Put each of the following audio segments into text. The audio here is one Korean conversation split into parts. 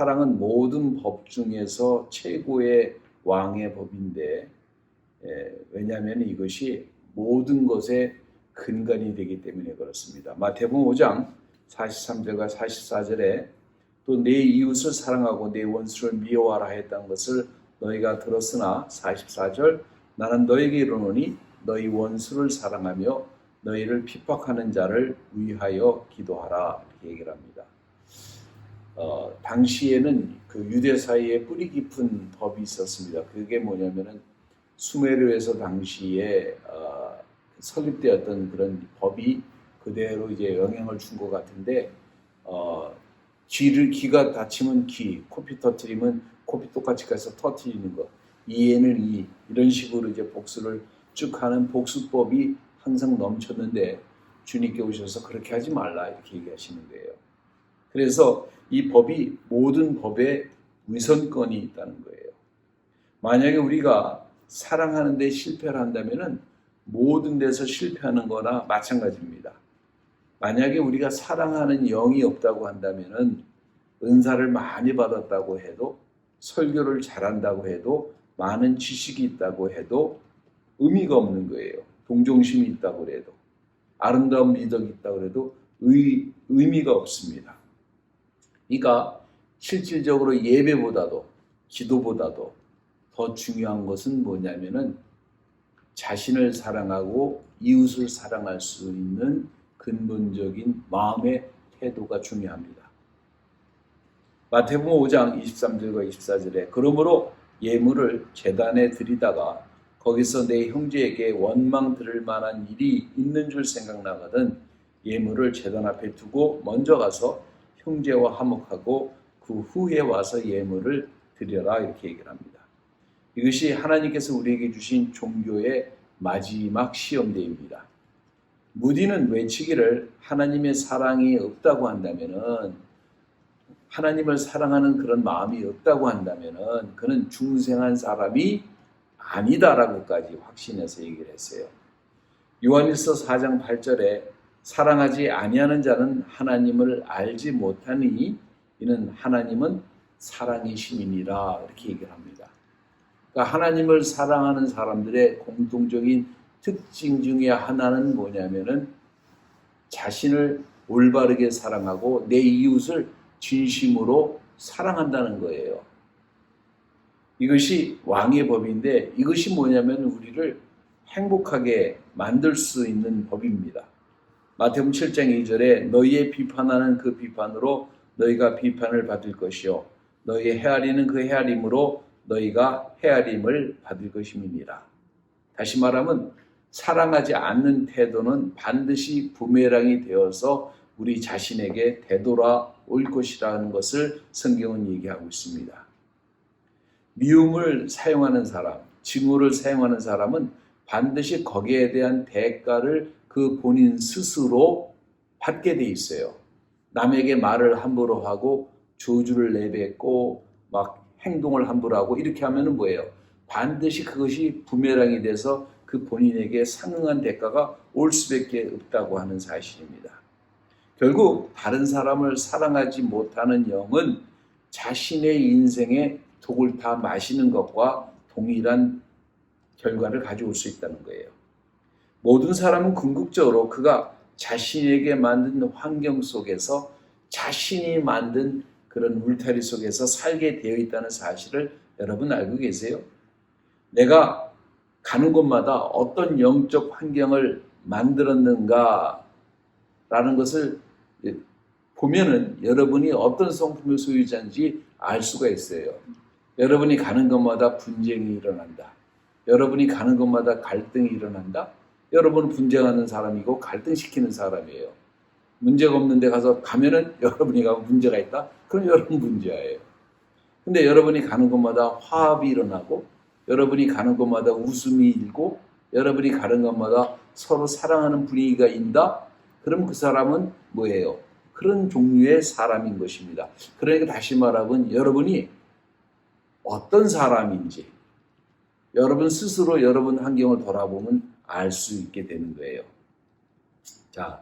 사랑은 모든 법 중에서 최고의 왕의 법인데, 왜냐하면 이것이 모든 것의 근간이 되기 때문에 그렇습니다. 마태복음 5장 43절과 44절에 또 내 이웃을 사랑하고 내 원수를 미워하라 했다는 것을 너희가 들었으나 44절 나는 너희에게 이르노니 너희 원수를 사랑하며 너희를 핍박하는 자를 위하여 기도하라 이렇게 얘기를 합니다. 당시에는 그 유대 사이에 뿌리 깊은 법이 있었습니다. 그게 뭐냐면은 수메르에서 당시에 설립되었던 그런 법이 그대로 이제 영향을 준 것 같은데, 귀가 다치면 귀, 코피 터트리면 코피 똑같이 가서 터트리는 것, 이에는 이 이런 식으로 이제 복수를 쭉 하는 복수법이 항상 넘쳤는데 주님께 오셔서 그렇게 하지 말라 이렇게 얘기하시는 거예요. 그래서 이 법이 모든 법에 우선권이 있다는 거예요. 만약에 우리가 사랑하는 데 실패를 한다면 모든 데서 실패하는 거나 마찬가지입니다. 만약에 우리가 사랑하는 영이 없다고 한다면 은사를 많이 받았다고 해도, 설교를 잘한다고 해도, 많은 지식이 있다고 해도 의미가 없는 거예요. 동정심이 있다고 해도, 아름다운 미덕이 있다고 해도 의미가 없습니다. 그러니까 실질적으로 예배보다도 기도보다도 더 중요한 것은 뭐냐면은 자신을 사랑하고 이웃을 사랑할 수 있는 근본적인 마음의 태도가 중요합니다. 마태복음 5장 23절과 24절에 그러므로 예물을 제단에 드리다가 거기서 내 형제에게 원망 들을 만한 일이 있는 줄 생각나거든 예물을 제단 앞에 두고 먼저 가서 형제와 화목하고 그 후에 와서 예물을 드려라 이렇게 얘기를 합니다. 이것이 하나님께서 우리에게 주신 종교의 마지막 시험대입니다. 무디는 외치기를 하나님의 사랑이 없다고 한다면은, 하나님을 사랑하는 그런 마음이 없다고 한다면은 그는 중생한 사람이 아니다라고까지 확신해서 얘기를 했어요. 요한일서 4장 8절에 사랑하지 아니하는 자는 하나님을 알지 못하니 이는 하나님은 사랑이심이니라 이렇게 얘기를 합니다. 그러니까 하나님을 사랑하는 사람들의 공통적인 특징 중에 하나는 뭐냐면은 자신을 올바르게 사랑하고 내 이웃을 진심으로 사랑한다는 거예요. 이것이 왕의 법인데 이것이 뭐냐면 우리를 행복하게 만들 수 있는 법입니다. 마태복음 7장 2절에 너희의 비판하는 그 비판으로 너희가 비판을 받을 것이요 너희의 헤아리는 그 헤아림으로 너희가 헤아림을 받을 것임이니라. 다시 말하면 사랑하지 않는 태도는 반드시 부메랑이 되어서 우리 자신에게 되돌아올 것이라는 것을 성경은 얘기하고 있습니다. 미움을 사용하는 사람, 증오를 사용하는 사람은 반드시 거기에 대한 대가를 그 본인 스스로 받게 돼 있어요. 남에게 말을 함부로 하고 저주를 내뱉고 막 행동을 함부로 하고 이렇게 하면은 뭐예요? 반드시 그것이 부메랑이 돼서 그 본인에게 상응한 대가가 올 수밖에 없다고 하는 사실입니다. 결국 다른 사람을 사랑하지 못하는 영은 자신의 인생에 독을 다 마시는 것과 동일한 결과를 가져올 수 있다는 거예요. 모든 사람은 궁극적으로 그가 자신에게 만든 환경 속에서 자신이 만든 그런 울타리 속에서 살게 되어 있다는 사실을 여러분 알고 계세요? 내가 가는 곳마다 어떤 영적 환경을 만들었는가 라는 것을 보면은 여러분이 어떤 성품의 소유자인지 알 수가 있어요. 여러분이 가는 곳마다 분쟁이 일어난다. 여러분이 가는 곳마다 갈등이 일어난다. 여러분은 분쟁하는 사람이고 갈등시키는 사람이에요. 문제가 없는 데 가면은 여러분이 가면 문제가 있다? 그럼 여러분 문제예요. 근데 여러분이 가는 곳마다 화합이 일어나고 여러분이 가는 곳마다 웃음이 일고 여러분이 가는 곳마다 서로 사랑하는 분위기가 인다? 그럼 그 사람은 뭐예요? 그런 종류의 사람인 것입니다. 그러니까 다시 말하면 여러분이 어떤 사람인지 여러분 스스로 여러분 환경을 돌아보면 알 수 있게 되는 거예요. 자,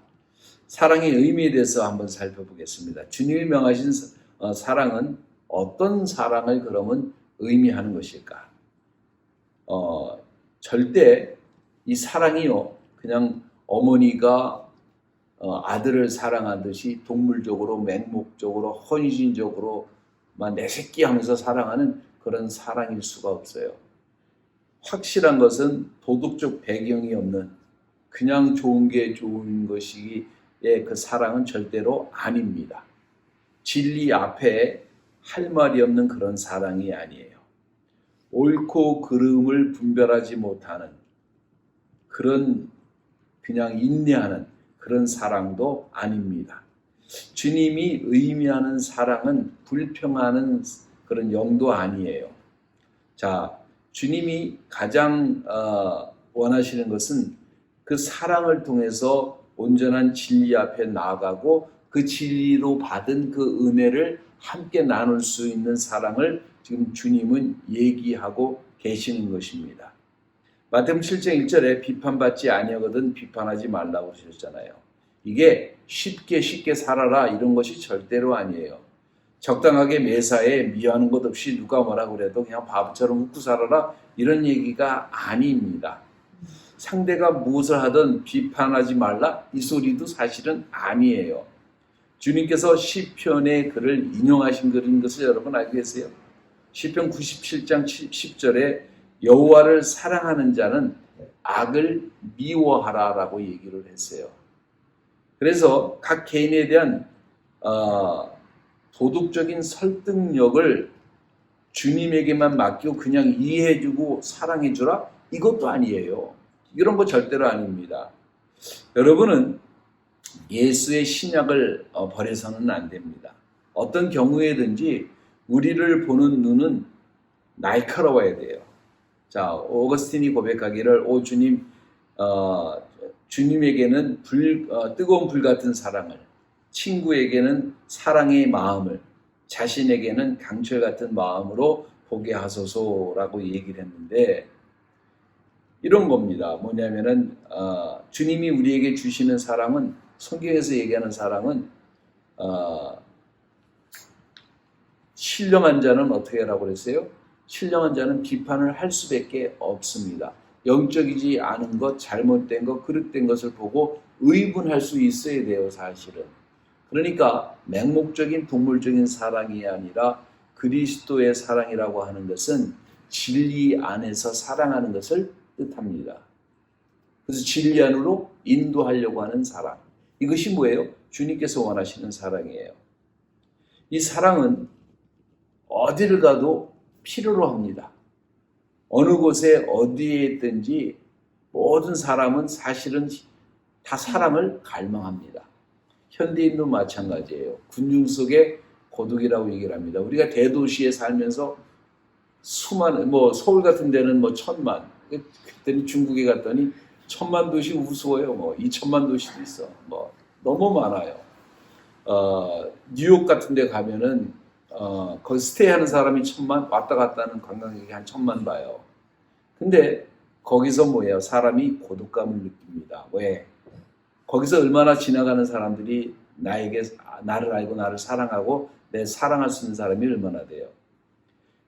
사랑의 의미에 대해서 한번 살펴보겠습니다. 주님이 명하신 사랑은 어떤 사랑을 그러면 의미하는 것일까? 절대 이 사랑이요, 그냥 어머니가 아들을 사랑하듯이 동물적으로, 맹목적으로, 헌신적으로 막 내 새끼 하면서 사랑하는 그런 사랑일 수가 없어요. 확실한 것은 도덕적 배경이 없는 그냥 좋은 게 좋은 것이기에 그 사랑은 절대로 아닙니다. 진리 앞에 할 말이 없는 그런 사랑이 아니에요. 옳고 그름을 분별하지 못하는 그런 그냥 인내하는 그런 사랑도 아닙니다. 주님이 의미하는 사랑은 불평하는 그런 영도 아니에요. 자, 주님이 가장 원하시는 것은 그 사랑을 통해서 온전한 진리 앞에 나아가고 그 진리로 받은 그 은혜를 함께 나눌 수 있는 사랑을 지금 주님은 얘기하고 계시는 것입니다. 마태복음 7장 1절에 비판받지 아니하거든 비판하지 말라고 그러셨잖아요. 이게 쉽게 살아라 이런 것이 절대로 아니에요. 적당하게 매사에 미워하는 것 없이 누가 뭐라 그래도 그냥 바보처럼 웃고 살아라 이런 얘기가 아닙니다. 상대가 무엇을 하든 비판하지 말라 이 소리도 사실은 아니에요. 주님께서 시편의 글을 인용하신 글인 것을 여러분 알고 계세요? 시편 97장 10절에 여호와를 사랑하는 자는 악을 미워하라라고 얘기를 했어요. 그래서 각 개인에 대한 도덕적인 설득력을 주님에게만 맡기고 그냥 이해해주고 사랑해주라? 이것도 아니에요. 이런 거 절대로 아닙니다. 여러분은 예수의 신약을 버려서는 안 됩니다. 어떤 경우에든지 우리를 보는 눈은 날카로워야 돼요. 자, 오거스틴이 고백하기를 오 주님, 주님에게는 뜨거운 불 같은 사랑을, 친구에게는 사랑의 마음을, 자신에게는 강철 같은 마음으로 보게 하소서라고 얘기를 했는데 이런 겁니다. 뭐냐면은 주님이 우리에게 주시는 사랑은 성경에서 얘기하는 사랑은 신령한 자는 어떻게 하라고 그랬어요? 신령한 자는 비판을 할 수밖에 없습니다. 영적이지 않은 것, 잘못된 것, 그릇된 것을 보고 의분할 수 있어야 돼요, 사실은. 그러니까 맹목적인 동물적인 사랑이 아니라 그리스도의 사랑이라고 하는 것은 진리 안에서 사랑하는 것을 뜻합니다. 그래서 진리 안으로 인도하려고 하는 사랑. 이것이 뭐예요? 주님께서 원하시는 사랑이에요. 이 사랑은 어디를 가도 필요로 합니다. 어느 곳에 어디에 있든지 모든 사람은 사실은 다 사랑을 갈망합니다. 현대인도 마찬가지예요. 군중 속에 고독이라고 얘기를 합니다. 우리가 대도시에 살면서 수많은 서울 같은 데는 1,000만, 그때는 중국에 갔더니 1,000만 도시 우스워요. 2,000만 도시도 있어. 너무 많아요. 뉴욕 같은 데 가면은 거기 스테이하는 사람이 1,000만, 왔다 갔다 하는 관광객이 한 1,000만 봐요. 근데 거기서 뭐예요? 사람이 고독감을 느낍니다. 왜? 거기서 얼마나 지나가는 사람들이 나를 알고 나를 사랑하고 내 사랑할 수 있는 사람이 얼마나 돼요?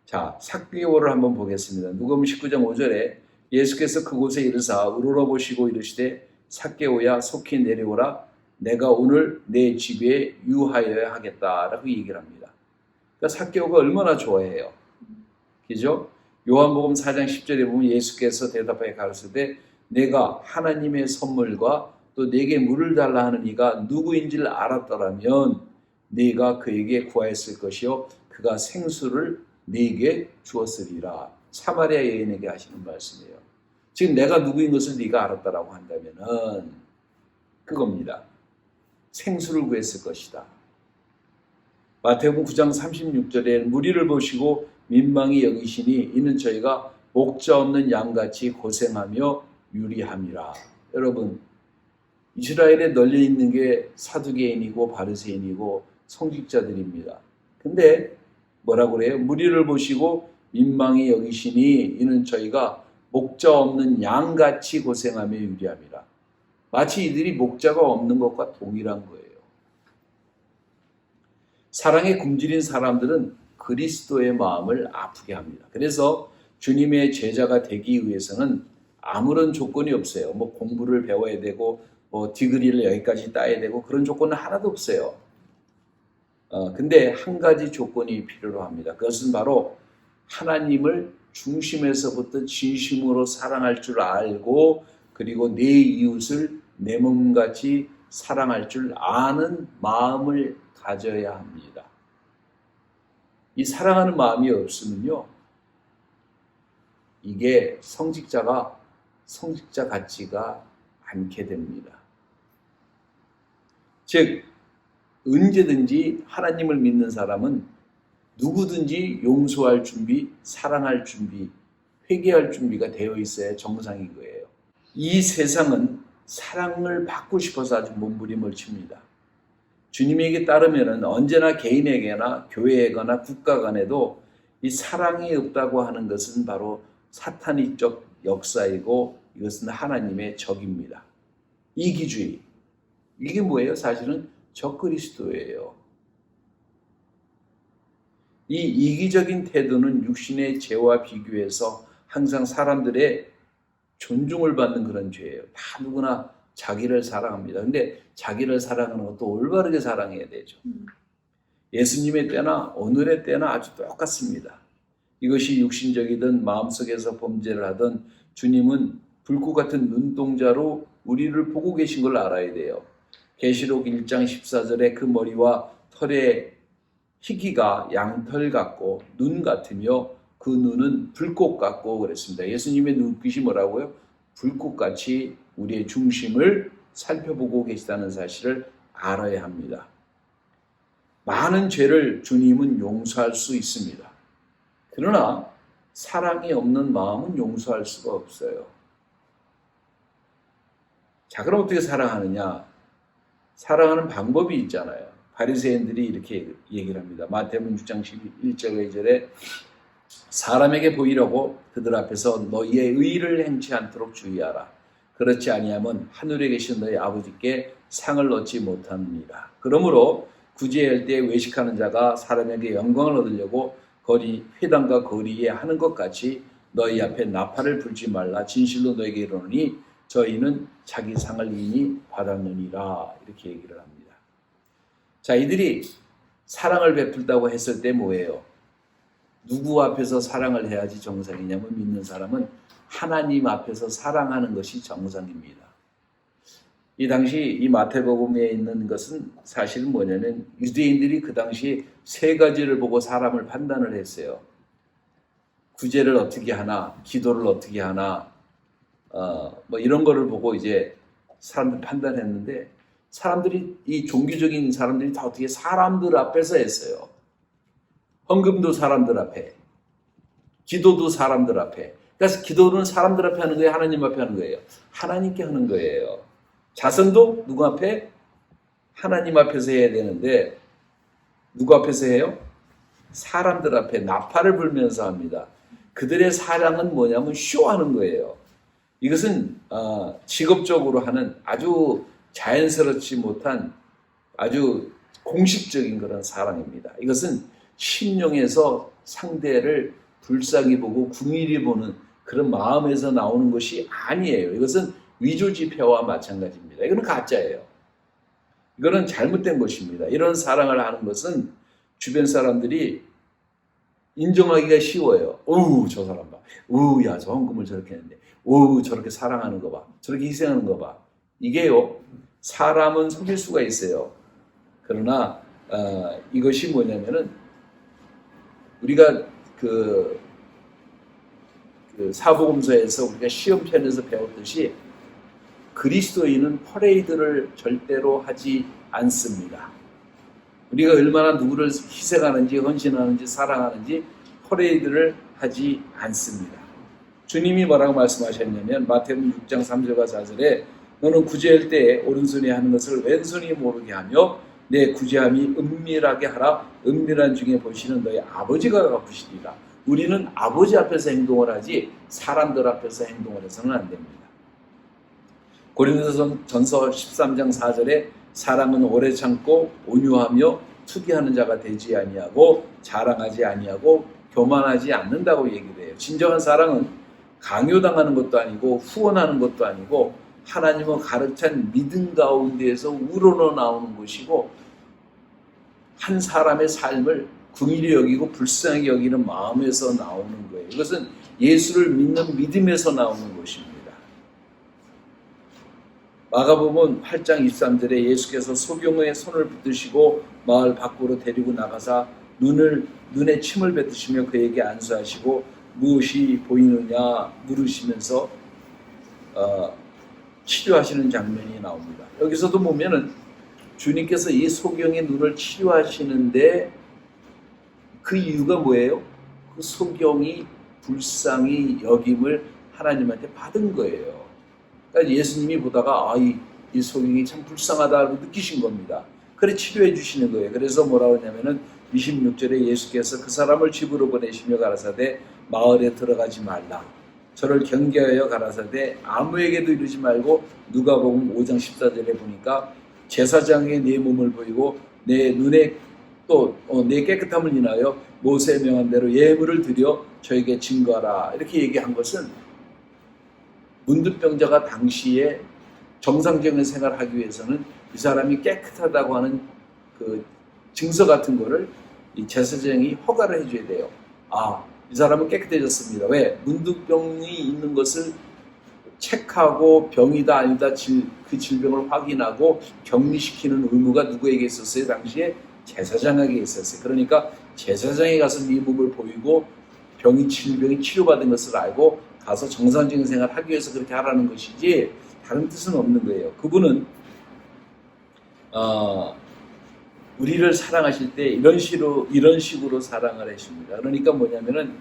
자, 삭개오를 한번 보겠습니다. 누가복음 19장 5절에 예수께서 그곳에 이르사 우러러보시고 이르시되 삭개오야 속히 내려오라 내가 오늘 내 집에 유하여야 하겠다라고 얘기를 합니다. 그러니까 삭개오가 얼마나 좋아해요. 그죠? 요한복음 4장 10절에 보면 예수께서 대답하여 가르치되 내가 하나님의 선물과 또 내게 물을 달라 하는 이가 누구인지를 알았더라면 네가 그에게 구하였을 것이요 그가 생수를 네게 주었으리라. 사마리아 여인에게 하시는 말씀이에요. 지금 내가 누구인 것을 네가 알았다라고 한다면은 그겁니다. 생수를 구했을 것이다. 마태복음 9장 36절에 무리를 보시고 민망히 여기시니 이는 저희가 목자 없는 양같이 고생하며 유리함이라. 여러분, 이스라엘에 널려 있는 게 사두개인이고 바리새인이고 성직자들입니다. 근데 뭐라고 그래요? 무리를 보시고 민망히 여기시니 이는 저희가 목자 없는 양같이 고생하며 유리함이라. 마치 이들이 목자가 없는 것과 동일한 거예요. 사랑에 굶주린 사람들은 그리스도의 마음을 아프게 합니다. 그래서 주님의 제자가 되기 위해서는 아무런 조건이 없어요. 뭐 공부를 배워야 되고 뭐 디그리를 여기까지 따야 되고 그런 조건은 하나도 없어요. 근데 한 가지 조건이 필요로 합니다. 그것은 바로 하나님을 중심에서부터 진심으로 사랑할 줄 알고 그리고 내 이웃을 내 몸같이 사랑할 줄 아는 마음을 가져야 합니다. 이 사랑하는 마음이 없으면요, 이게 성직자 같지가 않게 됩니다. 즉 언제든지 하나님을 믿는 사람은 누구든지 용서할 준비, 사랑할 준비, 회개할 준비가 되어 있어야 정상인 거예요. 이 세상은 사랑을 받고 싶어서 아주 몸부림을 칩니다. 주님에게 따르면 언제나 개인에게나 교회에거나 국가 간에도 이 사랑이 없다고 하는 것은 바로 사탄이적 역사이고 이것은 하나님의 적입니다. 이기주의. 이게 뭐예요? 사실은 적그리스도예요. 이 이기적인 태도는 육신의 죄와 비교해서 항상 사람들의 존중을 받는 그런 죄예요. 다 누구나 자기를 사랑합니다. 근데 자기를 사랑하는 것도 올바르게 사랑해야 되죠. 예수님의 때나 오늘의 때나 아주 똑같습니다. 이것이 육신적이든 마음속에서 범죄를 하든 주님은 불꽃 같은 눈동자로 우리를 보고 계신 걸 알아야 돼요. 계시록 1장 14절에 그 머리와 털의 희기가 양털 같고 눈 같으며 그 눈은 불꽃 같고 그랬습니다. 예수님의 눈빛이 뭐라고요? 불꽃같이 우리의 중심을 살펴보고 계시다는 사실을 알아야 합니다. 많은 죄를 주님은 용서할 수 있습니다. 그러나 사랑이 없는 마음은 용서할 수가 없어요. 자, 그럼 어떻게 사랑하느냐? 사랑하는 방법이 있잖아요. 바리새인들이 이렇게 얘기를 합니다. 마태복음 6장 11절 2절에 사람에게 보이려고 그들 앞에서 너희의 의를 행치 않도록 주의하라. 그렇지 아니하면 하늘에 계신 너희 아버지께 상을 얻지 못하느니라. 그러므로 구제할 때 외식하는 자가 사람에게 영광을 얻으려고 회당과 거리에 하는 것 같이 너희 앞에 나팔을 불지 말라. 진실로 너에게 이르노니 저희는 자기 상을 이미 받았느니라. 이렇게 얘기를 합니다. 자, 이들이 사랑을 베풀다고 했을 때 뭐예요? 누구 앞에서 사랑을 해야지 정상이냐면 믿는 사람은 하나님 앞에서 사랑하는 것이 정상입니다. 이 당시 이 마태복음에 있는 것은 사실은 뭐냐면 유대인들이 그 당시 세 가지를 보고 사람을 판단을 했어요. 구제를 어떻게 하나, 기도를 어떻게 하나, 뭐 이런 거를 보고 이제 사람들 판단했는데 사람들이 이 종교적인 사람들이 다 어떻게 사람들 앞에서 했어요. 헌금도 사람들 앞에, 기도도 사람들 앞에. 그래서 기도는 사람들 앞에 하는 거예요? 하나님 앞에 하는 거예요? 하나님께 하는 거예요. 자선도 누구 앞에? 하나님 앞에서 해야 되는데 누구 앞에서 해요? 사람들 앞에 나팔을 불면서 합니다. 그들의 사랑은 뭐냐면 쇼하는 거예요. 이것은 직업적으로 하는 아주 자연스럽지 못한 아주 공식적인 그런 사랑입니다. 이것은 심령에서 상대를 불쌍히 보고 궁일이 보는 그런 마음에서 나오는 것이 아니에요. 이것은 위조지폐와 마찬가지입니다. 이거는 가짜예요. 이거는 잘못된 것입니다. 이런 사랑을 하는 것은 주변 사람들이 인정하기가 쉬워요. 어우, 저 사람 봐. 어우, 야, 저 헌금을 저렇게 했는데. 어우, 저렇게 사랑하는 거 봐. 저렇게 희생하는 거 봐. 이게요, 사람은 속일 수가 있어요. 그러나 이것이 뭐냐면은 우리가 그 사복음서에서 우리가 시험편에서 배웠듯이 그리스도인은 퍼레이드를 절대로 하지 않습니다. 우리가 얼마나 누구를 희생하는지 헌신하는지 사랑하는지 퍼레이드를 하지 않습니다. 주님이 뭐라고 말씀하셨냐면 마태복음 6장 3절과 4절에 너는 구제할 때에 오른손이 하는 것을 왼손이 모르게 하며 내 구제함이 은밀하게 하라. 은밀한 중에 보시는 너희 아버지가 갚으시리라. 우리는 아버지 앞에서 행동을 하지 사람들 앞에서 행동을 해서는 안 됩니다. 고린도전서 13장 4절에 사랑은 오래 참고 온유하며 투기하는 자가 되지 아니하고 자랑하지 아니하고 교만하지 않는다고 얘기를 해요. 진정한 사랑은 강요당하는 것도 아니고 후원하는 것도 아니고 하나님을 가르친 믿음 가운데에서 우러러 나오는 것이고 한 사람의 삶을 긍휼히 여기고 불쌍히 여기는 마음에서 나오는 거예요. 이것은 예수를 믿는 믿음에서 나오는 것입니다. 마가복음 8장 23절에 예수께서 소경의 손을 붙드시고 마을 밖으로 데리고 나가사 눈에 침을 뱉으시며 그에게 안수하시고 무엇이 보이느냐 물으시면서 치료하시는 장면이 나옵니다. 여기서도 보면은 주님께서 이 소경의 눈을 치료하시는데 그 이유가 뭐예요? 그 소경이 불쌍히 여김을 하나님한테 받은 거예요. 그러니까 예수님이 보다가 이 소경이 참 불쌍하다고 느끼신 겁니다. 그래 치료해 주시는 거예요. 그래서 뭐라고 하냐면은 26절에 예수께서 그 사람을 집으로 보내시며 가라사대 마을에 들어가지 말라. 저를 경계하여 가라사대 아무에게도 이르지 말고 누가복음 5장 14절에 보니까 제사장의 내 몸을 보이고 내 눈에 또 내 깨끗함을 인하여 모세의 명한 대로 예물을 드려 저에게 증거하라. 이렇게 얘기한 것은 문둥병자가 당시에 정상적인 생활을 하기 위해서는 이 사람이 깨끗하다고 하는 그 증서 같은 거를 이 제사장이 허가를 해줘야 돼요. 이 사람은 깨끗해졌습니다. 왜? 문둥병이 있는 것을 체크하고 병이다 아니다 그 질병을 확인하고 격리시키는 의무가 누구에게 있었어요? 당시에 제사장에게 있었어요. 그러니까 제사장이 가서 네 몸을 보이고 질병이 치료받은 것을 알고 가서 정상적인 생활을 하기 위해서 그렇게 하라는 것이지 다른 뜻은 없는 거예요. 그분은 우리를 사랑하실 때 이런 식으로 사랑을 하십니다. 그러니까 뭐냐면은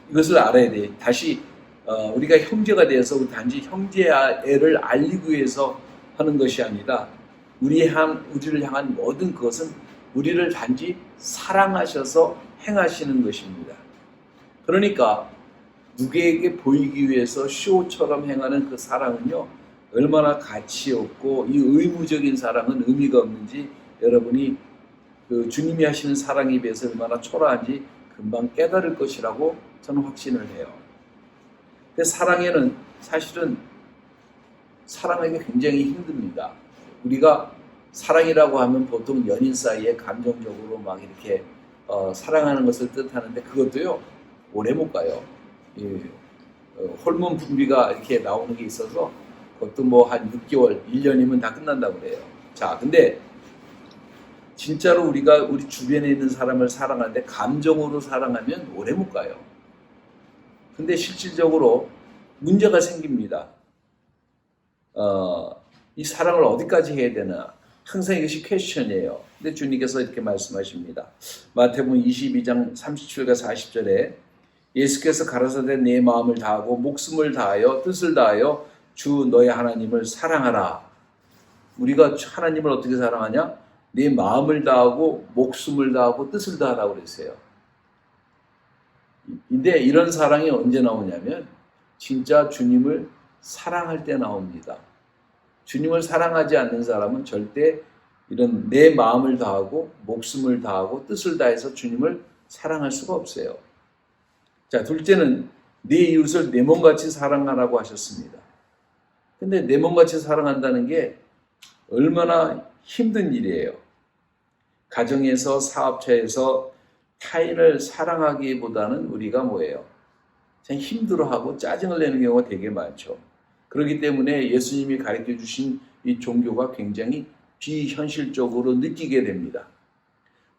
이것을 알아야 돼. 다시 우리가 형제가 되어서 단지 형제를 알리기 위해서 하는 것이 아니라 우리를 향한 모든 것은 우리를 단지 사랑하셔서 행하시는 것입니다. 그러니까 누구에게 보이기 위해서 쇼처럼 행하는 그 사랑은요 얼마나 가치 없고 이 의무적인 사랑은 의미가 없는지 여러분이 그 주님이 하시는 사랑에 비해서 얼마나 초라한지 금방 깨달을 것이라고 저는 확신을 해요. 근데 사랑에는 사실은 사랑하기 굉장히 힘듭니다. 우리가 사랑이라고 하면 보통 연인 사이에 감정적으로 막 이렇게 사랑하는 것을 뜻하는데 그것도요 오래 못 가요. 호르몬 분비가 이렇게 나오는 게 있어서 그것도 뭐 한 6개월, 1년이면 다 끝난다고 그래요. 자, 근데 진짜로 우리가 우리 주변에 있는 사람을 사랑하는데 감정으로 사랑하면 오래 못 가요. 근데 실질적으로 문제가 생깁니다. 이 사랑을 어디까지 해야 되나? 항상 이것이 퀘스천이에요. 근데 주님께서 이렇게 말씀하십니다. 마태복음 22장 37과 40절에 예수께서 가라사대 내 마음을 다하고 목숨을 다하여 뜻을 다하여 주 너의 하나님을 사랑하라. 우리가 하나님을 어떻게 사랑하냐? 내 마음을 다하고 목숨을 다하고 뜻을 다하라고 그랬어요. 근데 이런 사랑이 언제 나오냐면 진짜 주님을 사랑할 때 나옵니다. 주님을 사랑하지 않는 사람은 절대 이런 내 마음을 다하고 목숨을 다하고 뜻을 다해서 주님을 사랑할 수가 없어요. 자, 둘째는 네 이웃을 내 몸같이 사랑하라고 하셨습니다. 근데 내 몸같이 사랑한다는 게 얼마나 힘든 일이에요. 가정에서 사업처에서 타인을 사랑하기보다는 우리가 뭐예요? 그냥 힘들어하고 짜증을 내는 경우가 되게 많죠. 그렇기 때문에 예수님이 가르쳐 주신 이 종교가 굉장히 비현실적으로 느끼게 됩니다.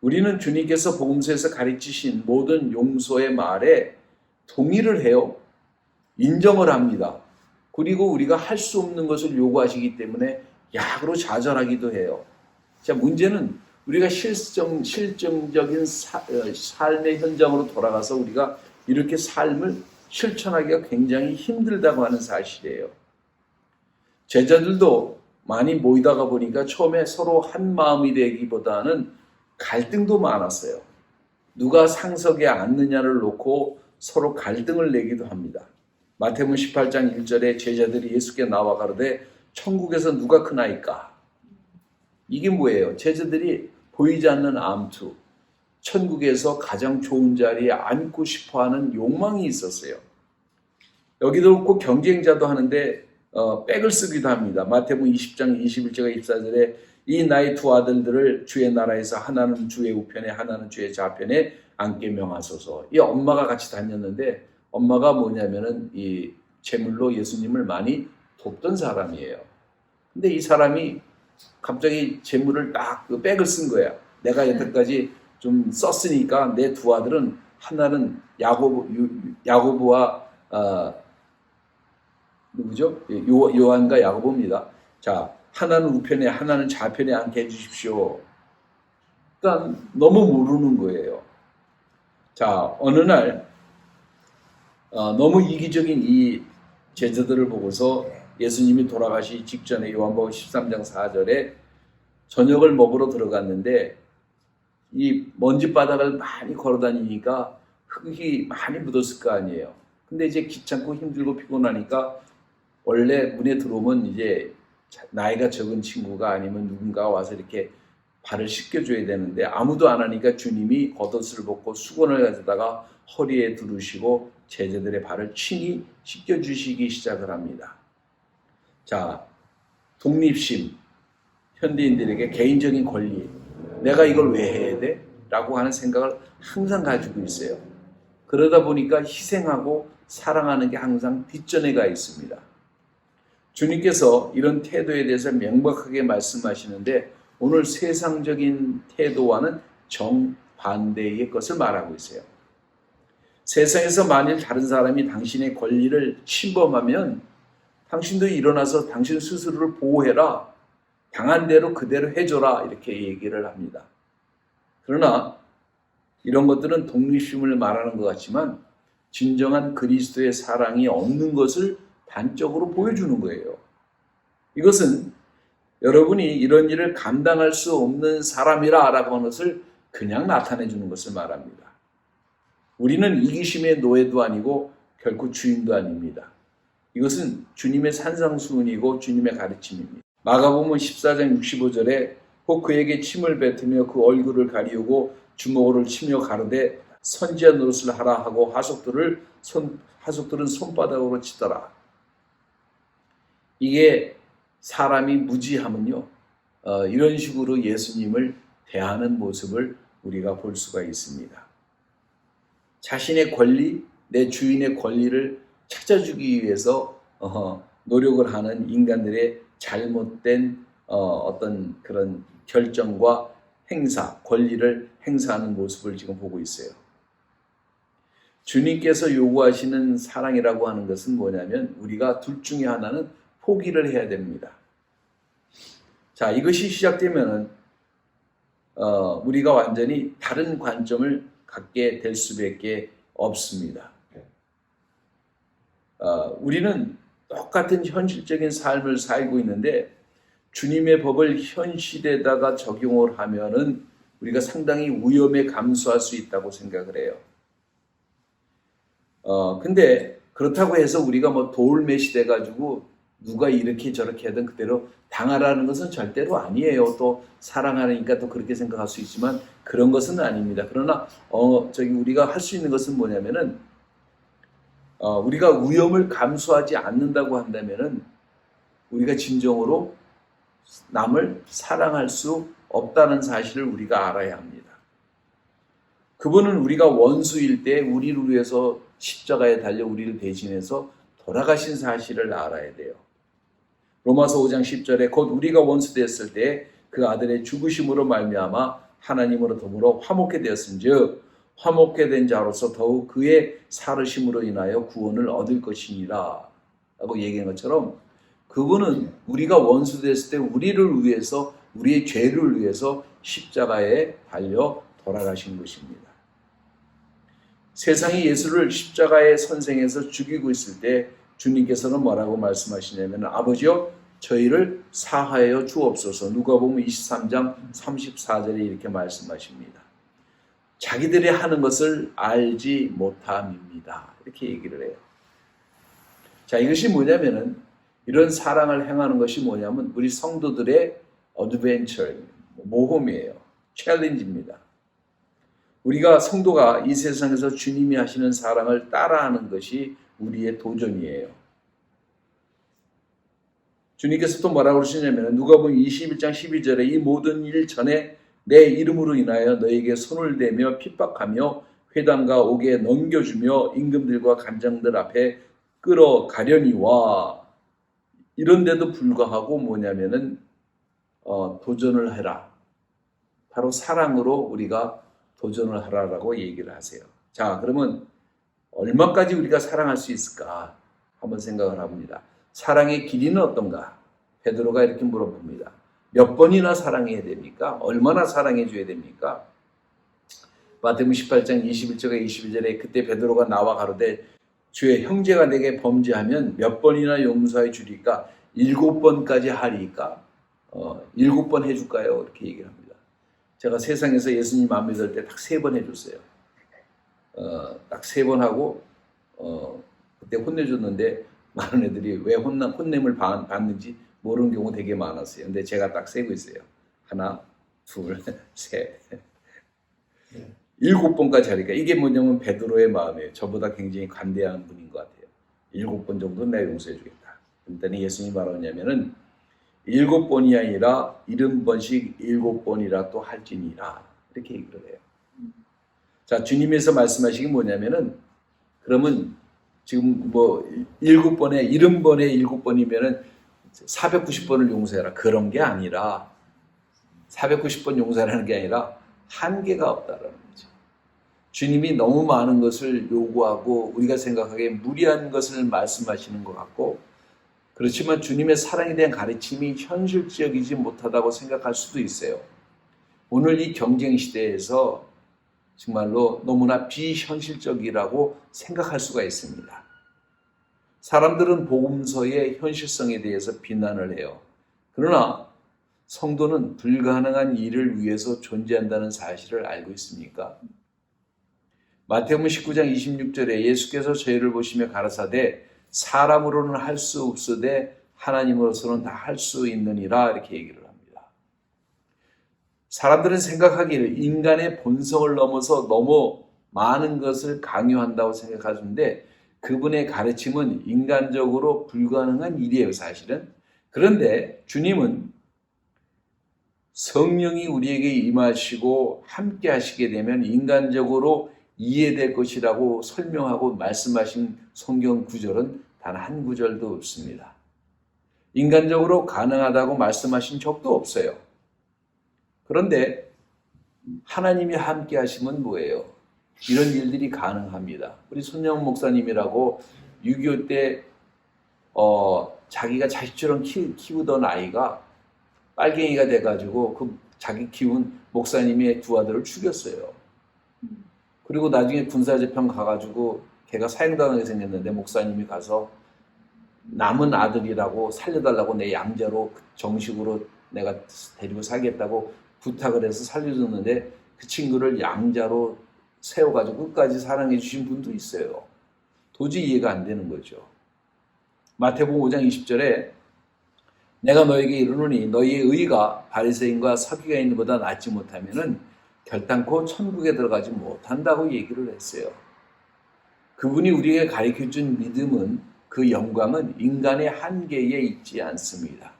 우리는 주님께서 복음서에서 가르치신 모든 용서의 말에 동의를 해요. 인정을 합니다. 그리고 우리가 할 수 없는 것을 요구하시기 때문에 약으로 좌절하기도 해요. 자, 문제는 우리가 실정적인 삶의 현장으로 돌아가서 우리가 이렇게 삶을 실천하기가 굉장히 힘들다고 하는 사실이에요. 제자들도 많이 모이다가 보니까 처음에 서로 한 마음이 되기보다는 갈등도 많았어요. 누가 상석에 앉느냐를 놓고 서로 갈등을 내기도 합니다. 마태복음 18장 1절에 제자들이 예수께 나와 가로되 천국에서 누가 크나이까? 이게 뭐예요? 제자들이 보이지 않는 암투, 천국에서 가장 좋은 자리에 앉고 싶어하는 욕망이 있었어요. 여기도 꼭 경쟁자도 하는데 백을 쓰기도 합니다. 마태복음 20장 21절과 24절에 이 나의 두 아들들을 주의 나라에서 하나는 주의 우편에 하나는 주의 좌편에 앉게 명하소서. 이 엄마가 같이 다녔는데 엄마가 뭐냐면은 이 재물로 예수님을 많이 돕던 사람이에요. 근데 이 사람이 갑자기 재물을 딱 그 백을 쓴 거야. 내가 여태까지 좀 썼으니까 내 두 아들은 하나는 야고보와 누구죠? 요한과 야고보입니다. 자, 하나는 우편에 하나는 좌편에 앉게 해주십시오. 그러니까 너무 모르는 거예요. 자, 어느 날 너무 이기적인 이 제자들을 보고서 예수님이 돌아가시기 직전에 요한복음 13장 4절에 저녁을 먹으러 들어갔는데 이 먼지바닥을 많이 걸어다니니까 흙이 많이 묻었을 거 아니에요. 근데 이제 귀찮고 힘들고 피곤하니까 원래 문에 들어오면 이제 나이가 적은 친구가 아니면 누군가 와서 이렇게 발을 씻겨줘야 되는데 아무도 안 하니까 주님이 겉옷을 벗고 수건을 가져다가 허리에 두르시고 제자들의 발을 친히 씻겨주시기 시작을 합니다. 자, 독립심, 현대인들에게 개인적인 권리, 내가 이걸 왜 해야 돼? 라고 하는 생각을 항상 가지고 있어요. 그러다 보니까 희생하고 사랑하는 게 항상 뒷전에 가 있습니다. 주님께서 이런 태도에 대해서 명백하게 말씀하시는데 오늘 세상적인 태도와는 정반대의 것을 말하고 있어요. 세상에서 만일 다른 사람이 당신의 권리를 침범하면 당신도 일어나서 당신 스스로를 보호해라. 당한 대로 그대로 해줘라. 이렇게 얘기를 합니다. 그러나 이런 것들은 독립심을 말하는 것 같지만 진정한 그리스도의 사랑이 없는 것을 단적으로 보여주는 거예요. 이것은 여러분이 이런 일을 감당할 수 없는 사람이라 라고 하는 것을 그냥 나타내 주는 것을 말합니다. 우리는 이기심의 노예도 아니고 결코 주인도 아닙니다. 이것은 주님의 산상수훈이고 주님의 가르침입니다. 마가복음 14장 65절에 혹 그에게 침을 뱉으며 그 얼굴을 가리우고 주먹으로 치며 가로되 선지자 노릇을 하라 하고 하속들은 손바닥으로 치더라. 이게 사람이 무지하면요, 이런 식으로 예수님을 대하는 모습을 우리가 볼 수가 있습니다. 자신의 권리, 내 주인의 권리를 찾아주기 위해서 노력을 하는 인간들의 잘못된 어떤 그런 결정과 행사, 권리를 행사하는 모습을 지금 보고 있어요. 주님께서 요구하시는 사랑이라고 하는 것은 뭐냐면 우리가 둘 중에 하나는 포기를 해야 됩니다. 자, 이것이 시작되면은 우리가 완전히 다른 관점을 갖게 될 수밖에 없습니다. 우리는 똑같은 현실적인 삶을 살고 있는데 주님의 법을 현실에다가 적용을 하면은 우리가 상당히 위험에 감수할 수 있다고 생각을 해요. 근데 그렇다고 해서 우리가 뭐 돌맷이 돼가지고 누가 이렇게 저렇게 하든 그대로 당하라는 것은 절대로 아니에요. 또 사랑하니까 또 그렇게 생각할 수 있지만 그런 것은 아닙니다. 그러나 우리가 할 수 있는 것은 뭐냐면은 우리가 위험을 감수하지 않는다고 한다면은 우리가 진정으로 남을 사랑할 수 없다는 사실을 우리가 알아야 합니다. 그분은 우리가 원수일 때 우리를 위해서 십자가에 달려 우리를 대신해서 돌아가신 사실을 알아야 돼요. 로마서 5장 10절에 곧 우리가 원수 되었을 때 그 아들의 죽으심으로 말미암아 하나님으로 더불어 화목해 되었은즉 화목해 된 자로서 더욱 그의 살으심으로 인하여 구원을 얻을 것이니라 라고 얘기한 것처럼 그분은 우리가 원수 됐을 때 우리를 위해서 우리의 죄를 위해서 십자가에 달려 돌아가신 것입니다. 세상이 예수를 십자가에 선생해서 죽이고 있을 때 주님께서는 뭐라고 말씀하시냐면 아버지여 저희를 사하여 주옵소서. 누가복음 23장 34절에 이렇게 말씀하십니다. 자기들이 하는 것을 알지 못함입니다. 이렇게 얘기를 해요. 자, 이것이 뭐냐면은 이런 사랑을 행하는 것이 뭐냐면 우리 성도들의 어드벤처, 모험이에요. 챌린지입니다. 우리가 성도가 이 세상에서 주님이 하시는 사랑을 따라하는 것이 우리의 도전이에요. 주님께서 또 뭐라고 그러시냐면 누가복음 21장 12절에 이 모든 일 전에 내 이름으로 인하여 너에게 손을 대며 핍박하며 회당과 옥에 넘겨주며 임금들과 간장들 앞에 끌어가려니와 이런데도 불구하고 뭐냐면은 도전을 해라. 바로 사랑으로 우리가 도전을 하라라고 얘기를 하세요. 자, 그러면 얼마까지 우리가 사랑할 수 있을까? 한번 생각을 합니다. 사랑의 길이는 어떤가? 베드로가 이렇게 물어봅니다. 몇 번이나 사랑해야 됩니까? 얼마나 사랑해 줘야 됩니까? 마태복음 18장 21절과 22절에 그때 베드로가 나와 가로되 주의 형제가 내게 범죄하면 몇 번이나 용서해 주리까? 7번까지 하리까? 7번 해줄까요? 이렇게 얘기를 합니다. 제가 세상에서 예수님 안 믿을 때 딱 3번 해줬어요. 딱 3번 하고 그때 혼내줬는데 많은 애들이 왜 혼냄을 받는지 모르는 경우 되게 많았어요. 근데 제가 딱 세고 있어요. 하나, 둘, 셋. 7번까지 하니까 이게 뭐냐면 베드로의 마음이에요. 저보다 굉장히 관대한 분인 것 같아요. 7번 정도는 내가 용서해 주겠다. 그랬더니 예수님이 말하냐면은 7번이 아니라 70번씩 7번이라 또 할지니라. 이렇게 얘기를 해요. 자, 주님께서 말씀하시기 뭐냐면은 그러면 지금 뭐 7번에 70번에 7번이면은 490번을 용서해라. 그런 게 아니라 490번 용서하라는 게 아니라 한계가 없다라는 거죠. 주님이 너무 많은 것을 요구하고 우리가 생각하기에 무리한 것을 말씀하시는 것 같고 그렇지만 주님의 사랑에 대한 가르침이 현실적이지 못하다고 생각할 수도 있어요. 오늘 이 경쟁 시대에서 정말로 너무나 비현실적이라고 생각할 수가 있습니다. 사람들은 복음서의 현실성에 대해서 비난을 해요. 그러나 성도는 불가능한 일을 위해서 존재한다는 사실을 알고 있습니까? 마태복음 19장 26절에 예수께서 저희를 보시며 가라사대 사람으로는 할 수 없으되 하나님으로서는 다 할 수 있느니라 이렇게 얘기를 합니다. 사람들은 생각하기를 인간의 본성을 넘어서 너무 많은 것을 강요한다고 생각하는데 그분의 가르침은 인간적으로 불가능한 일이에요, 사실은. 그런데 주님은 성령이 우리에게 임하시고 함께 하시게 되면 인간적으로 이해될 것이라고 설명하고 말씀하신 성경 구절은 단 한 구절도 없습니다. 인간적으로 가능하다고 말씀하신 적도 없어요. 그런데 하나님이 함께 하시면 뭐예요? 이런 일들이 가능합니다. 우리 손영 목사님이라고 6.25 때 자기가 자식처럼 키우던 아이가 빨갱이가 돼가지고 그 자기 키운 목사님의 두 아들을 죽였어요. 그리고 나중에 군사재판 가가지고 걔가 사형당하게 생겼는데 목사님이 가서 남은 아들이라고 살려달라고 내 양자로 정식으로 내가 데리고 살겠다고 부탁을 해서 살려줬는데 그 친구를 양자로 세워가지고 끝까지 사랑해 주신 분도 있어요. 도저히 이해가 안 되는 거죠. 마태복음 5장 20절에 내가 너에게 이르노니 너희의 의가 바리새인과 서기관인보다 낫지 못하면은 결단코 천국에 들어가지 못한다고 얘기를 했어요. 그분이 우리에게 가르쳐준 믿음은 그 영광은 인간의 한계에 있지 않습니다.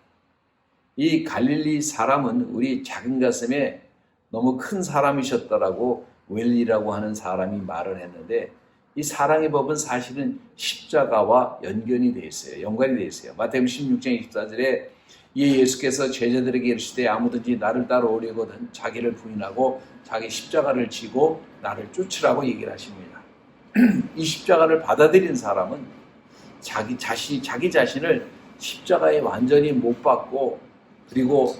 이 갈릴리 사람은 우리 작은 가슴에 너무 큰 사람이셨더라고 웰리라고 하는 사람이 말을 했는데 이 사랑의 법은 사실은 십자가와 연관이 되어 있어요. 마태복음 16장 24절에 예수께서 제자들에게 이르시되 아무든지 나를 따라오려거든 자기를 부인하고 자기 십자가를 지고 나를 쫓으라고 얘기를 하십니다. 이 십자가를 받아들인 사람은 자기 자신을 십자가에 완전히 못 받고 그리고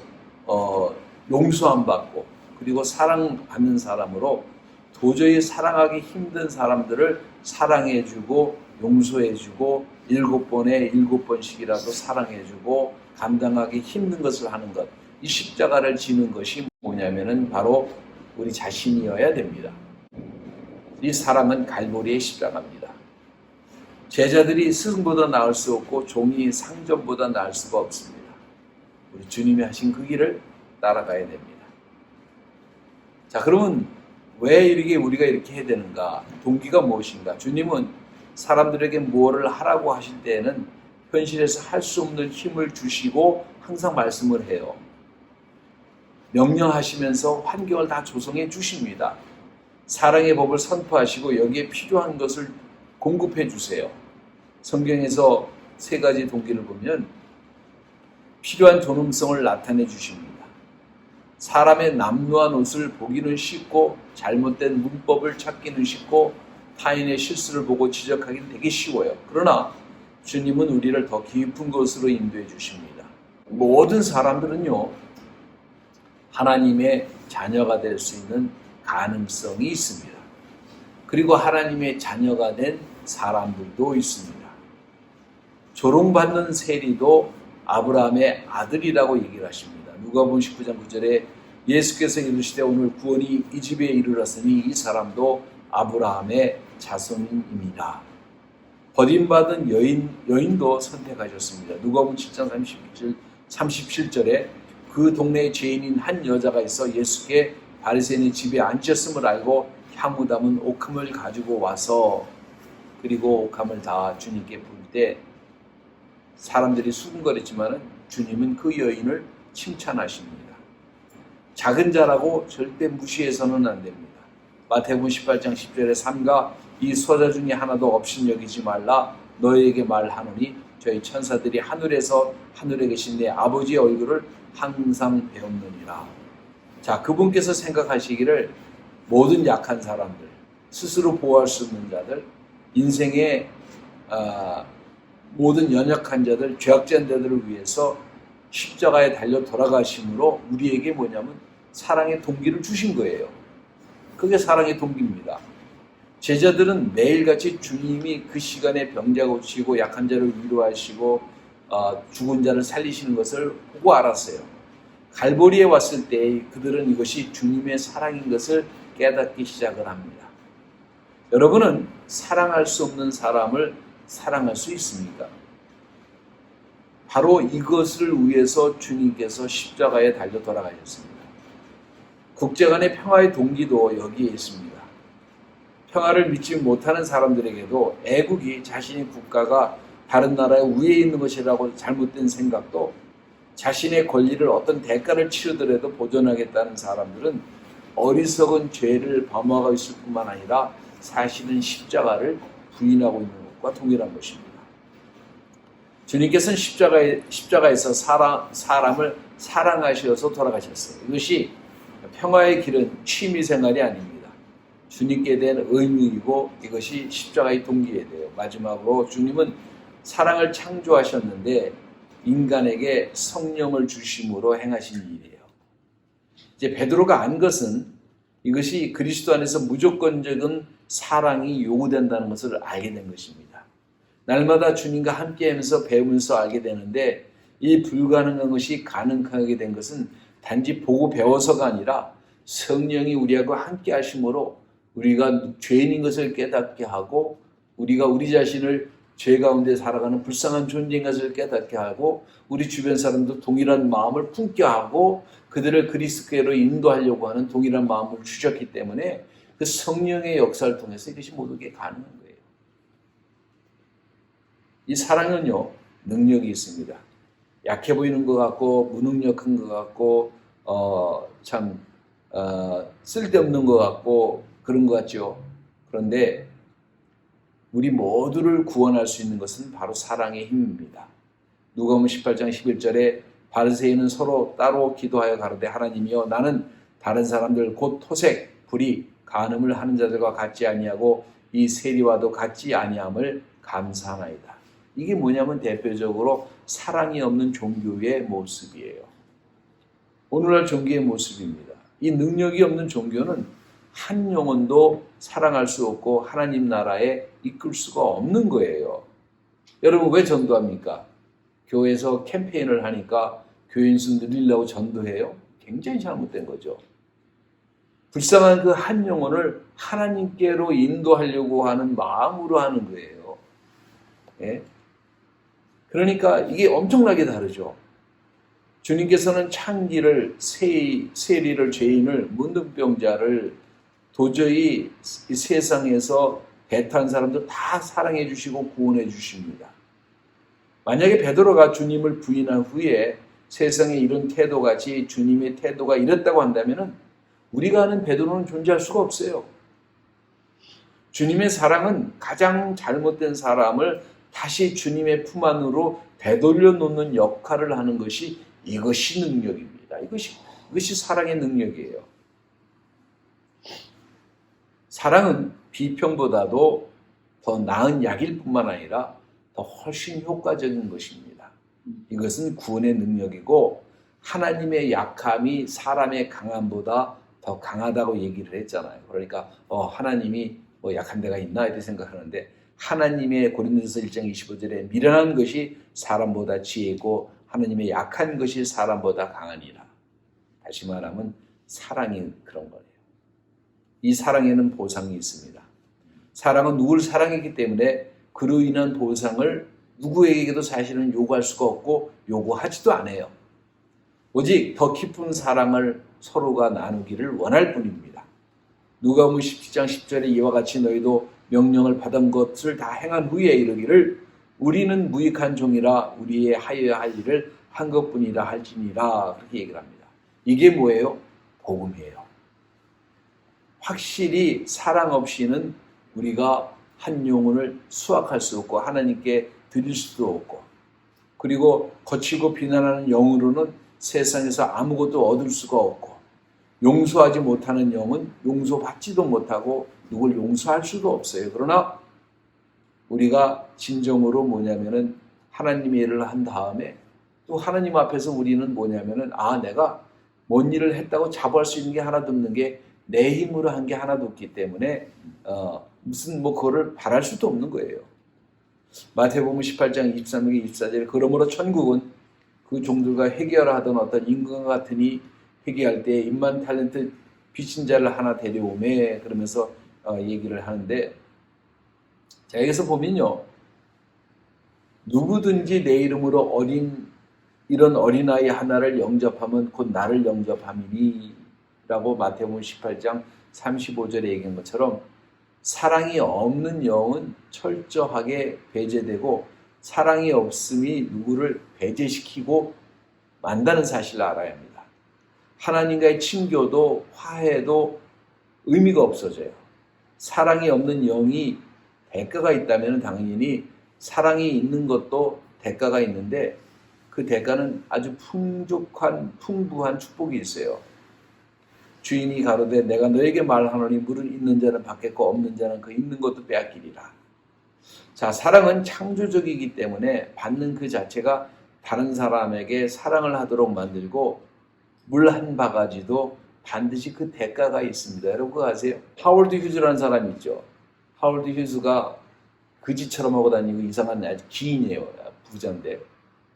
용서 안 받고 그리고 사랑받는 사람으로 도저히 사랑하기 힘든 사람들을 사랑해주고 용서해주고 7번에 7번씩이라도 사랑해주고 감당하기 힘든 것을 하는 것. 이 십자가를 지는 것이 뭐냐면은 바로 우리 자신이어야 됩니다. 이 사랑은 갈보리의 십자가입니다. 제자들이 스승보다 나을 수 없고 종이 상전보다 나을 수가 없습니다. 우리 주님이 하신 그 길을 따라가야 됩니다. 자, 그러면 왜 우리가 이렇게 해야 되는가? 동기가 무엇인가? 주님은 사람들에게 무엇을 하라고 하실 때에는 현실에서 할 수 없는 힘을 주시고 항상 말씀을 해요. 명령하시면서 환경을 다 조성해 주십니다. 사랑의 법을 선포하시고 여기에 필요한 것을 공급해 주세요. 성경에서 세 가지 동기를 보면 필요한 존엄성을 나타내 주십니다. 사람의 남루한 옷을 보기는 쉽고 잘못된 문법을 찾기는 쉽고 타인의 실수를 보고 지적하기는 되게 쉬워요. 그러나 주님은 우리를 더 깊은 곳으로 인도해 주십니다. 모든 사람들은요, 하나님의 자녀가 될 수 있는 가능성이 있습니다. 그리고 하나님의 자녀가 된 사람들도 있습니다. 조롱받는 세리도 아브라함의 아들이라고 얘기를 하십니다. 누가복음 19장 9절에 예수께서 이르시되 오늘 구원이 이 집에 이르렀으니 이 사람도 아브라함의 자손입니다. 버림받은 여인도 선택하셨습니다. 누가복음 7장 37절에 그 동네에 죄인인 한 여자가 있어 예수께 바리새인의 집에 앉혔음을 알고 향후 담은 옥함을 가지고 와서 그리고 옥함을 다 주님께 부을 때 사람들이 수군거렸지만 주님은 그 여인을 칭찬하십니다. 작은 자라고 절대 무시해서는 안 됩니다. 마태복음 18장 10절에 삼가 이 소자 중에 하나도 업신여기지 말라 너희에게 말하노니 저희 천사들이 하늘에 계신 내 아버지의 얼굴을 항상 배웠느니라. 자, 그분께서 생각하시기를 모든 약한 사람들, 스스로 보호할 수 없는 자들, 인생의 모든 연약한 자들, 죄악된 자들을 위해서 십자가에 달려 돌아가심으로 우리에게 뭐냐면 사랑의 동기를 주신 거예요. 그게 사랑의 동기입니다. 제자들은 매일같이 주님이 그 시간에 병자 고치고 약한 자를 위로하시고 죽은 자를 살리시는 것을 보고 알았어요. 갈보리에 왔을 때 그들은 이것이 주님의 사랑인 것을 깨닫기 시작을 합니다. 여러분은 사랑할 수 없는 사람을 사랑할 수 있습니까? 바로 이것을 위해서 주님께서 십자가에 달려 돌아가셨습니다. 국제 간의 평화의 동기도 여기에 있습니다. 평화를 믿지 못하는 사람들에게도 애국이 자신의 국가가 다른 나라의 위에 있는 것이라고 잘못된 생각도 자신의 권리를 어떤 대가를 치르더라도 보존하겠다는 사람들은 어리석은 죄를 범하고 있을 뿐만 아니라 사실은 십자가를 부인하고 있는 것과 동일한 것입니다. 주님께서는 십자가에서 사람을 사랑하셔서 돌아가셨어요. 이것이 평화의 길은 취미생활이 아닙니다. 주님께 대한 의무이고 이것이 십자가의 동기에 대해요. 마지막으로 주님은 사랑을 창조하셨는데 인간에게 성령을 주심으로 행하신 일이에요. 이제 베드로가 안 것은 이것이 그리스도 안에서 무조건적인 사랑이 요구된다는 것을 알게 된 것입니다. 날마다 주님과 함께하면서 배우면서 알게 되는데 이 불가능한 것이 가능하게 된 것은 단지 보고 배워서가 아니라 성령이 우리하고 함께 하심으로 우리가 죄인인 것을 깨닫게 하고 우리가 우리 자신을 죄 가운데 살아가는 불쌍한 존재인 것을 깨닫게 하고 우리 주변 사람도 동일한 마음을 품게 하고 그들을 그리스도께로 인도하려고 하는 동일한 마음을 주셨기 때문에 그 성령의 역사를 통해서 이것이 모든 게 가능한 거예요. 이 사랑은요, 능력이 있습니다. 약해 보이는 것 같고 무능력한 것 같고 쓸데없는 것 같고 그런 것 같죠. 그런데 우리 모두를 구원할 수 있는 것은 바로 사랑의 힘입니다. 누가복음 18장 11절에 바리새인은 서로 따로 기도하여 가로되 하나님이여 나는 다른 사람들 곧 토색, 불의, 간음을 하는 자들과 같지 아니하고 이 세리와도 같지 아니함을 감사하나이다. 이게 뭐냐면 대표적으로 사랑이 없는 종교의 모습이에요. 오늘날 종교의 모습입니다. 이 능력이 없는 종교는 한 영혼도 사랑할 수 없고 하나님 나라에 이끌 수가 없는 거예요. 여러분 왜 전도합니까? 교회에서 캠페인을 하니까 교인 수 늘리려고 전도해요? 굉장히 잘못된 거죠. 불쌍한 그 한 영혼을 하나님께로 인도하려고 하는 마음으로 하는 거예요. 예? 그러니까 이게 엄청나게 다르죠. 주님께서는 창기를, 세리를, 죄인을, 문둥병자를 도저히 이 세상에서 배타한 사람들 다 사랑해 주시고 구원해 주십니다. 만약에 베드로가 주님을 부인한 후에 세상에 이런 태도같이 주님의 태도가 이랬다고 한다면 우리가 아는 베드로는 존재할 수가 없어요. 주님의 사랑은 가장 잘못된 사람을 다시 주님의 품 안으로 되돌려 놓는 역할을 하는 것이 이것이 능력입니다. 이것이 사랑의 능력이에요. 사랑은 비평보다도 더 나은 약일 뿐만 아니라 더 훨씬 효과적인 것입니다. 이것은 구원의 능력이고 하나님의 약함이 사람의 강함보다 더 강하다고 얘기를 했잖아요. 그러니까 하나님이 뭐 약한 데가 있나 이렇게 생각하는데 하나님의 고린도전서 1장 25절에 미련한 것이 사람보다 지혜고 하나님의 약한 것이 사람보다 강하니라. 다시 말하면 사랑이 그런 거예요. 이 사랑에는 보상이 있습니다. 사랑은 누구를 사랑했기 때문에 그로 인한 보상을 누구에게도 사실은 요구할 수가 없고 요구하지도 않아요. 오직 더 깊은 사랑을 서로가 나누기를 원할 뿐입니다. 누가복음 17장 10절에 이와 같이 너희도 명령을 받은 것을 다 행한 후에 이르기를 우리는 무익한 종이라 우리의 하여야 할 일을 한 것뿐이라 할지니라 그렇게 얘기를 합니다. 이게 뭐예요? 복음이에요. 확실히 사랑 없이는 우리가 한 영혼을 수확할 수 없고 하나님께 드릴 수도 없고 그리고 거치고 비난하는 영으로는 세상에서 아무것도 얻을 수가 없고 용서하지 못하는 영은 용서받지도 못하고 누굴 용서할 수도 없어요. 그러나 우리가 진정으로 뭐냐면은 하나님의 일을 한 다음에 또 하나님 앞에서 우리는 뭐냐면은 내가 뭔 일을 했다고 자부할 수 있는 게 하나도 없는 게 내 힘으로 한 게 하나도 없기 때문에 무슨 그거를 바랄 수도 없는 거예요. 마태복음 18장 23절 24절 그러므로 천국은 그 종들과 해결하던 어떤 임금과 같으니 회개할 때 입만 탤런트 빚진 자를 하나 데려오매 그러면서 얘기를 하는데 자 여기서 보면요 누구든지 내 이름으로 이런 어린아이 하나를 영접하면 곧 나를 영접함이니 라고 마태복음 18장 35절에 얘기한 것처럼 사랑이 없는 영은 철저하게 배제되고 사랑이 없음이 누구를 배제시키고 만다는 사실을 알아야 합니다. 하나님과의 친교도 화해도 의미가 없어져요. 사랑이 없는 영이 대가가 있다면 당연히 사랑이 있는 것도 대가가 있는데 그 대가는 아주 풍부한 축복이 있어요. 주인이 가로되 내가 너에게 말하노니 물은 있는 자는 받겠고 없는 자는 그 있는 것도 빼앗기리라. 자, 사랑은 창조적이기 때문에 받는 그 자체가 다른 사람에게 사랑을 하도록 만들고 물 한 바가지도 반드시 그 대가가 있습니다. 여러분 그거 아세요? 하월드 휴즈라는 사람이 있죠. 하월드 휴즈가 그지처럼 하고 다니고 이상한 아주 기인이에요. 부자인데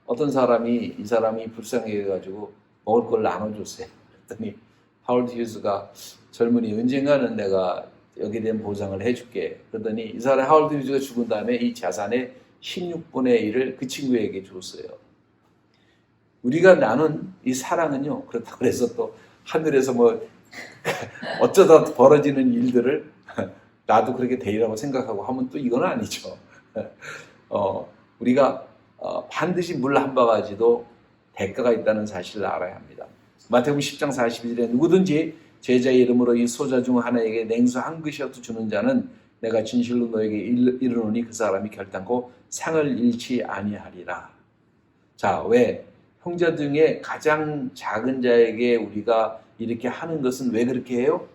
어떤 사람이 이 사람이 불쌍해가지고 먹을 걸 나눠줬어요. 그랬더니 하월드 휴즈가 젊은이 언젠가는 내가 여기에 대한 보상을 해줄게. 그러더니 이 사람 하월드 휴즈가 죽은 다음에 이 자산의 16분의 1을 그 친구에게 줬어요. 우리가 나눈 이 사랑은요. 그렇다고 해서 또 하늘에서 어쩌다 벌어지는 일들을 나도 그렇게 되리라고 생각하고 하면 또 이건 아니죠. 우리가 반드시 물 한 바가지도 대가가 있다는 사실을 알아야 합니다. 마태복음 10장 42절에 누구든지 제자의 이름으로 이 소자 중 하나에게 냉수 한 그릇이라도 주는 자는 내가 진실로 너에게 이르노니 그 사람이 결단코 상을 잃지 아니하리라. 자, 왜? 형제 중에 가장 작은 자에게 우리가 이렇게 하는 것은 왜 그렇게 해요?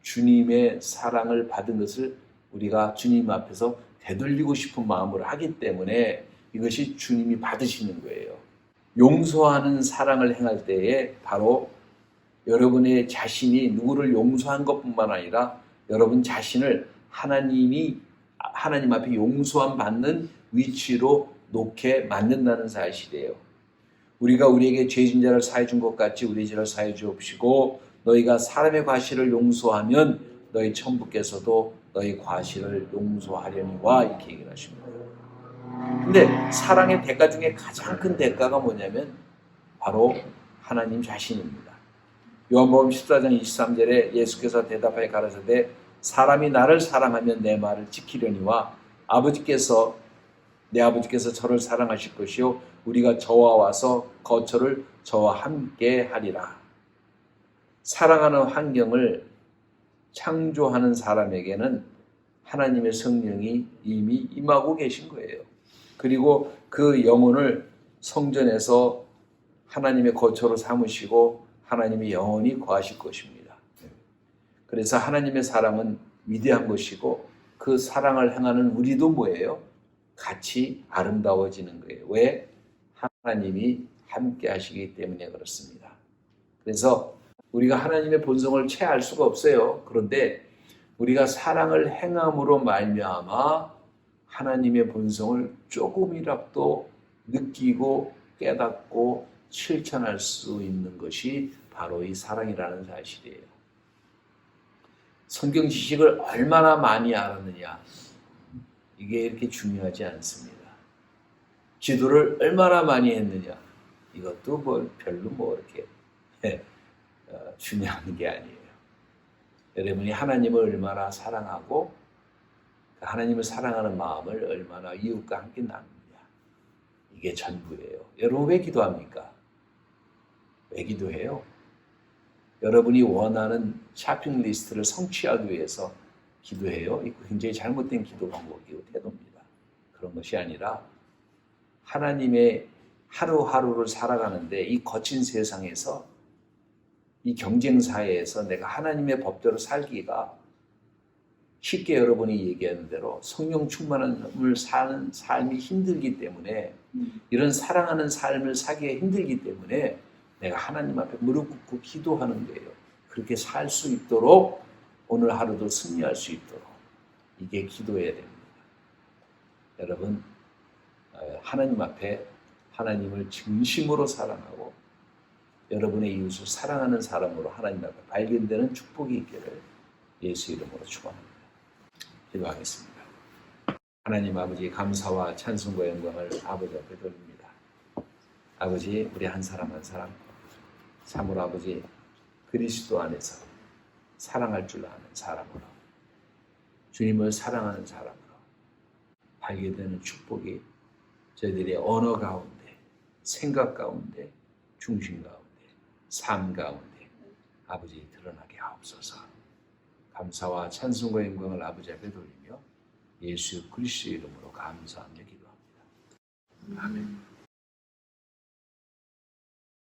주님의 사랑을 받은 것을 우리가 주님 앞에서 되돌리고 싶은 마음으로 하기 때문에 이것이 주님이 받으시는 거예요. 용서하는 사랑을 행할 때에 바로 여러분의 자신이 누구를 용서한 것뿐만 아니라 여러분 자신을 하나님 앞에 용서함 받는 위치로 놓게 만든다는 사실이에요. 우리가 우리에게 죄진 자를 사해 준 것 같이 우리 죄를 사해 주옵시고 너희가 사람의 과실을 용서하면 너희 천부께서도 너희 과실을 용서하려니와 이렇게 얘기를 하십니다. 근데 사랑의 대가 중에 가장 큰 대가가 뭐냐면 바로 하나님 자신입니다. 요한복음 14장 23절에 예수께서 대답하여 가라사대 사람이 나를 사랑하면 내 말을 지키려니와 내 아버지께서 저를 사랑하실 것이요 우리가 저와 와서 거처를 저와 함께 하리라. 사랑하는 환경을 창조하는 사람에게는 하나님의 성령이 이미 임하고 계신 거예요. 그리고 그 영혼을 성전에서 하나님의 거처로 삼으시고 하나님이 영원히 거하실 것입니다. 그래서 하나님의 사랑은 위대한 것이고 그 사랑을 행하는 우리도 뭐예요? 같이 아름다워지는 거예요. 왜? 하나님이 함께 하시기 때문에 그렇습니다. 그래서 우리가 하나님의 본성을 체할 수가 없어요. 그런데 우리가 사랑을 행함으로 말미암아 하나님의 본성을 조금이라도 느끼고 깨닫고 실천할 수 있는 것이 바로 이 사랑이라는 사실이에요. 성경 지식을 얼마나 많이 알았느냐, 이게 이렇게 중요하지 않습니다. 기도를 얼마나 많이 했느냐, 이것도 별로 이렇게 중요한 게 아니에요. 여러분이 하나님을 얼마나 사랑하고 하나님을 사랑하는 마음을 얼마나 이웃과 함께 나누느냐, 이게 전부예요. 여러분 왜 기도합니까? 왜 기도해요? 여러분이 원하는 쇼핑 리스트를 성취하기 위해서 기도해요? 이거 굉장히 잘못된 기도 방법이고 태도입니다. 그런 것이 아니라 하나님의 하루하루를 살아가는데 이 거친 세상에서 이 경쟁 사회에서 내가 하나님의 법대로 살기가 쉽게 여러분이 얘기하는 대로 성령 충만함을 사는 삶이 힘들기 때문에 이런 사랑하는 삶을 사기가 힘들기 때문에 내가 하나님 앞에 무릎 꿇고 기도하는 거예요. 그렇게 살 수 있도록 오늘 하루도 승리할 수 있도록 이게 기도해야 됩니다. 여러분 하나님 앞에 하나님을 진심으로 사랑하고 여러분의 이웃을 사랑하는 사람으로 하나님 앞에 발견되는 축복이 있기를 예수 이름으로 축원합니다. 기도하겠습니다. 하나님 아버지 감사와 찬송과 영광을 아버지 앞에 돌립니다. 아버지 우리 한 사람 한 사람 참으로 아버지 그리스도 안에서 사랑할 줄 아는 사람으로 주님을 사랑하는 사람으로 발견되는 축복이 저희들의 언어 가운데 생각 가운데 중심 가운데 삶 가운데 아버지 드러나게 하옵소서. 감사와 찬송과 영광을 아버지 앞에 돌리며 예수 그리스도 이름으로 감사하며 기도합니다. 아멘.